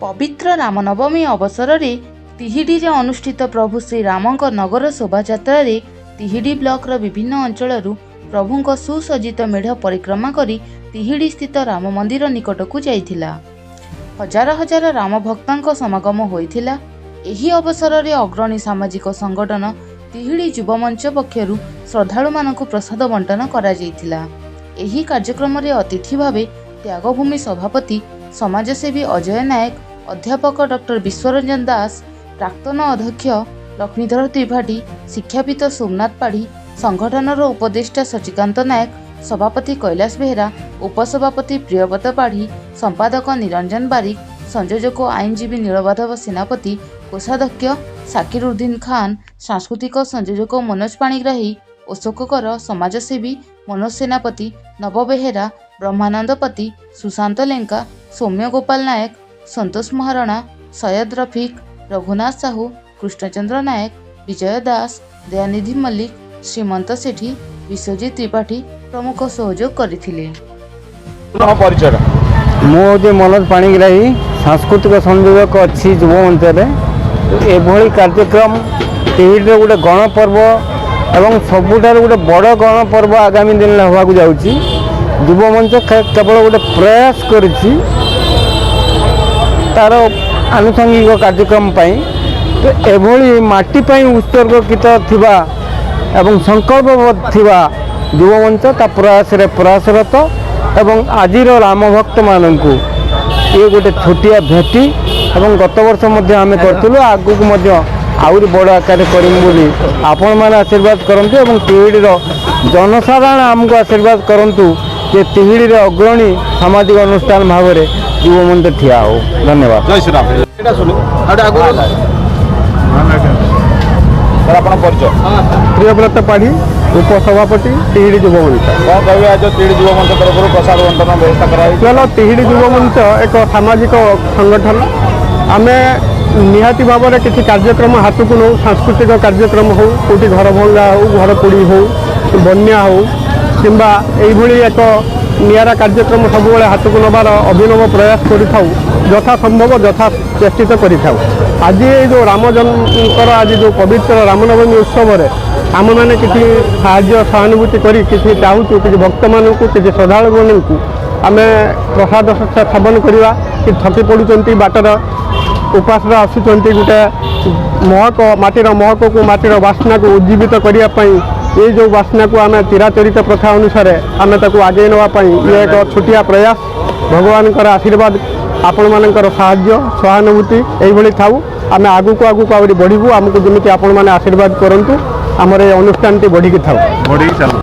पवित्र रामनवमी अवसर में तिहिडी रे अनुष्ठित प्रभु श्री रामंक नगर शोभायात्रा रे तिहिडी ब्लॉक रो विभिन्न अंचलरू प्रभुंक सुसज्जित मेढ़ परिक्रमा करी तिहिडी स्थित राम मंदिर निकट को जाइथिला। हजार हजार राम भक्तांक समागम होइथिला। एही अवसर में अग्रणी सामाजिक संगठन तिहिडी युव मंच पक्षरु श्रद्धालु मानकु प्रसाद बंटन करा जाइथिला। एही कार्यक्रम रे अतिथि भावे त्यागभूमि सभापति समाजसेवी अजय नायक, अध्यापक डॉक्टर विश्वरंजन दास, प्राक्तन अध्यक्ष लक्ष्मीधर त्रिपाठी, शिक्षावित सोमनाथ पाढ़ी, संगठनर उपदेष्टा शशिकांत नायक, सभापति कैलाश बेहेरा, उपसभापति प्रियव्रत पाढ़ी, संपादक निरंजन बारिक, संयोजक आईनजीवी नीलमाधव सेनापति, कोषाध्यक्ष शाकिर उद्दीन खान, सांस्कृतिक संयोजक मनोज पाणिग्राही, अशोक कर, समाजसेवी मनोज सेनापति, नव बेहेरा, ब्रह्मानंदपति, सुशांत लेंका, सौम्य गोपाल नायक, संतोष महाराणा, सैयद रफिक, रघुनाथ साहू, कृष्णचंद्र नायक, विजय दास, दयानिधि मल्लिक, श्रीमंत सेठी, विश्वजीत त्रिपाठी प्रमुख सहयोग करथिले। मुझे मनोज पाणिग्राही, सांस्कृतिक संयोजक अच्छी युव मंच एभली कार्यक्रम तिहिडी गोटे गणपर्व एवं सबुठार गोटे बड़ गणपर्व आगामी दिन होगा जाऊँगी। युव मंच केवल गोटे प्रयास करिछि तार आनुषंगिक कार्यक्रम पाई। तो एभली माटी पाई उत्सर्गित थिबा एवं संकल्पबद्ध थिबा युव मंच ता प्रयास रे प्रयासरत एवं आजिर राम भक्त माननकु ये गोटे छोटिया भेटी एवं गत वर्ष मध्य आमे करथिलु। आगु मध्य आउरी बड़ आकार करिम बोली आपण माने आशीर्वाद करंतु एवं तिहिडी रो जनसाधारण आमको आशीर्वाद करंतु जे तिहिडी रे अग्रणी सामाजिक अनुष्ठान भाव में युव मंच ठिया हो। धन्यवाद। जय श्री राम। एटा सुनो आडे आगु सर आपण परिचय। प्रियव्रत पाढ़ी, उपसभापति तिहिडी युव मंच। कौन कहबे आज तिहिडी युव मंच तरफ प्रसाद बंटन व्यवस्था कराई? चलो तिहिडी युव मंच एक सामाजिक संगठन। आमे निहाती भाव में किसी कार्यक्रम हाथ को नौ, सांस्कृतिक कार्यक्रम हो, कोटी घर भंगा हो, घर पोड़ी हो, बन्या हो किंबा यही एक निरा कार्यक्रम सब हाथ को नबार अभिनव प्रयास करूँ यथा संभव यथा चेष्टित करूँ। आज जो रामजनकर आज जो पवित्र रामनवमी उत्सव आम मैंने किसी साहाय्य सहानुभूति करी किसी चाहूँ किसी भक्त मानक किसी श्रद्धालु मानक आम प्रसाद सेवन करवा कि थकी पड़ुंट बाटर उपास आसुँच गोटे महक माटीर महक को माटीर बास्ना को उज्जीवित करने ये जो बास्ना को आम चिराचरित प्रथा अनुसार आम आगे नापी ये एक छोटिया प्रयास। भगवान आशीर्वाद आपण मानकर साहाय्य सहानुभूति यही थाऊ आम आगू को आहरी बढ़ू आमको जमी आपण मैंने आशीर्वाद करूँ आमर ये अनुष्ठान बढ़ी थाऊ।